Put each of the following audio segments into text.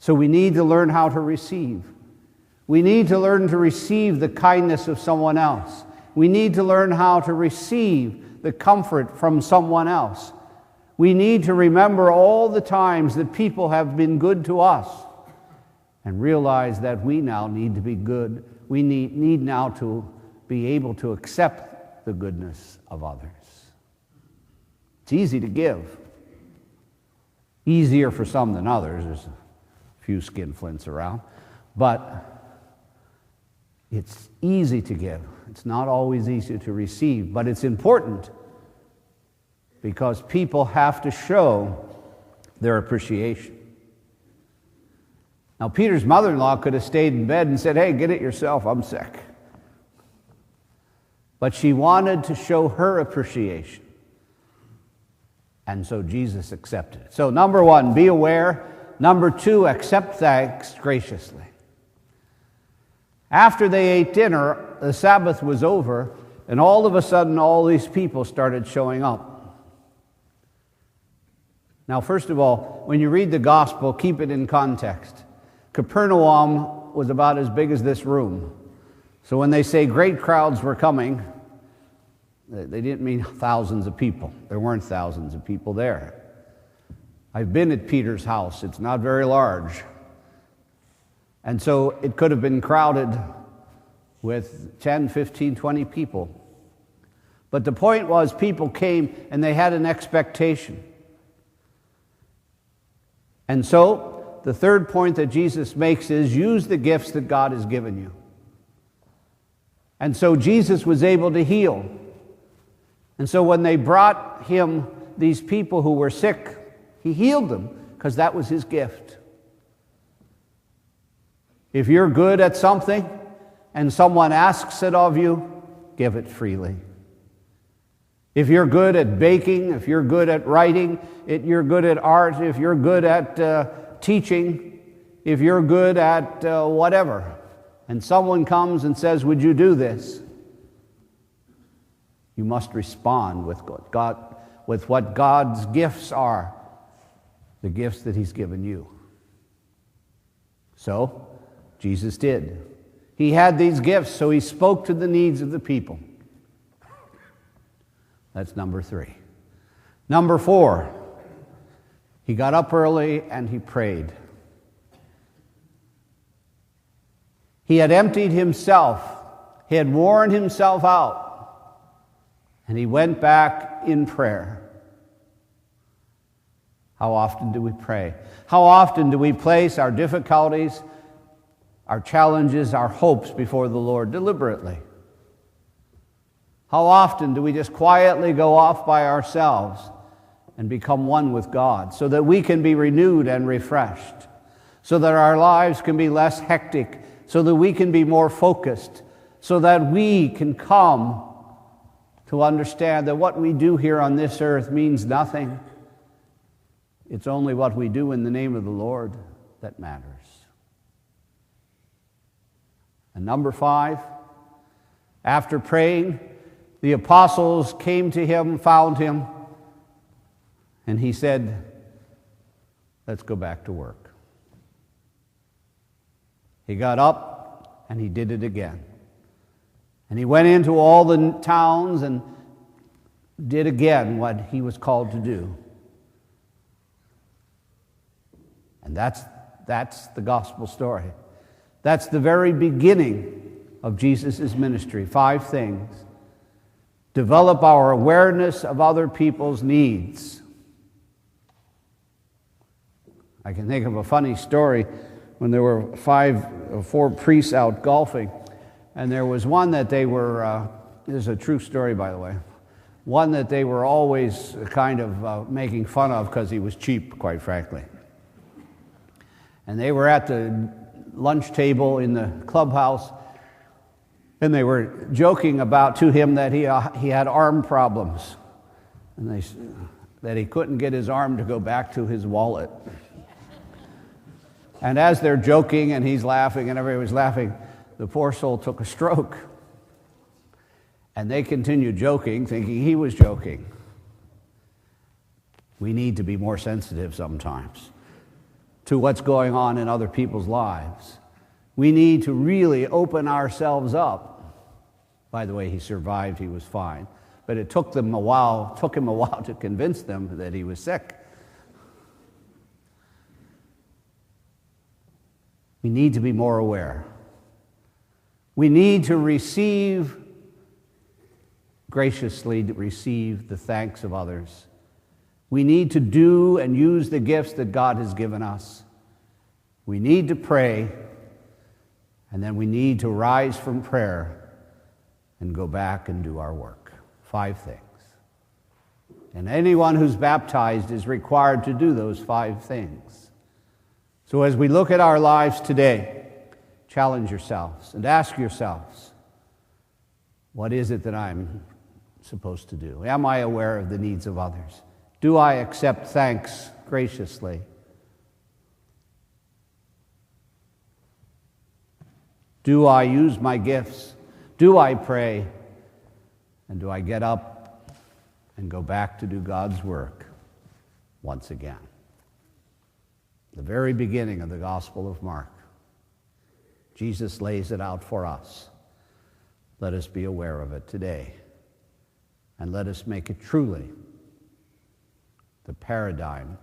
So we need to learn how to receive. We need to learn to receive the kindness of someone else. We need to learn how to receive the comfort from someone else. We need to remember all the times that people have been good to us and realize that we now need to be good. We need now to be able to accept the goodness of others. It's easy to give. Easier for some than others. There's a few skinflints around. But it's easy to give. It's not always easy to receive, but it's important because people have to show their appreciation. Now, Peter's mother-in-law could have stayed in bed and said, "Hey, get it yourself, I'm sick." But she wanted to show her appreciation. And so Jesus accepted it. So number one, be aware. Number two, accept thanks graciously. After they ate dinner, the Sabbath was over, and all of a sudden, all these people started showing up. Now, first of all, when you read the gospel, keep it in context. Capernaum was about as big as this room. So when they say great crowds were coming, they didn't mean thousands of people. There weren't thousands of people there. I've been at Peter's house. It's not very large. And so it could have been crowded with 10, 15, 20 people. But the point was people came and they had an expectation. And so the third point that Jesus makes is use the gifts that God has given you. And so Jesus was able to heal. And so when they brought him these people who were sick, he healed them because that was his gift. If you're good at something and someone asks it of you, give it freely. If you're good at baking, if you're good at writing, if you're good at art, if you're good at teaching, if you're good at whatever, and someone comes and says, "Would you do this?" You must respond with what God's gifts are, the gifts that he's given you. So, Jesus did. He had these gifts, so he spoke to the needs of the people. That's number 3. Number 4, he got up early and he prayed. He had emptied himself. He had worn himself out. And he went back in prayer. How often do we pray? How often do we place our difficulties, our challenges, our hopes before the Lord deliberately? How often do we just quietly go off by ourselves and become one with God so that we can be renewed and refreshed, so that our lives can be less hectic, so that we can be more focused, so that we can come to understand that what we do here on this earth means nothing. It's only what we do in the name of the Lord that matters. And number 5, after praying, the apostles came to him, found him, and he said, "Let's go back to work." He got up and he did it again. And he went into all the towns and did again what he was called to do. And that's the gospel story. That's the very beginning of Jesus' ministry. 5 things. Develop our awareness of other people's needs. I can think of a funny story when there were 4 priests out golfing, and there was one that they were, this is a true story by the way, one that they were always kind of making fun of because he was cheap, quite frankly. And they were at the lunch table in the clubhouse, and they were joking about to him that he had arm problems, and that he couldn't get his arm to go back to his wallet. And as they're joking and he's laughing and everybody's laughing, the poor soul took a stroke. And they continued joking, thinking he was joking. We need to be more sensitive sometimes. to what's going on in other people's lives. We need to really open ourselves up. By the way, he survived, he was fine. But it took him a while to convince them that he was sick. We need to be more aware. We need to graciously receive the thanks of others. We need to do and use the gifts that God has given us. We need to pray, and then we need to rise from prayer and go back and do our work. 5 things. And anyone who's baptized is required to do those 5 things. So as we look at our lives today, challenge yourselves and ask yourselves, what is it that I'm supposed to do? Am I aware of the needs of others? Do I accept thanks graciously? Do I use my gifts? Do I pray? And do I get up and go back to do God's work once again? The very beginning of the Gospel of Mark, Jesus lays it out for us. Let us be aware of it today, and let us make it truly the paradigm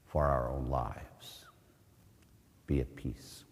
for our own lives. Be at peace.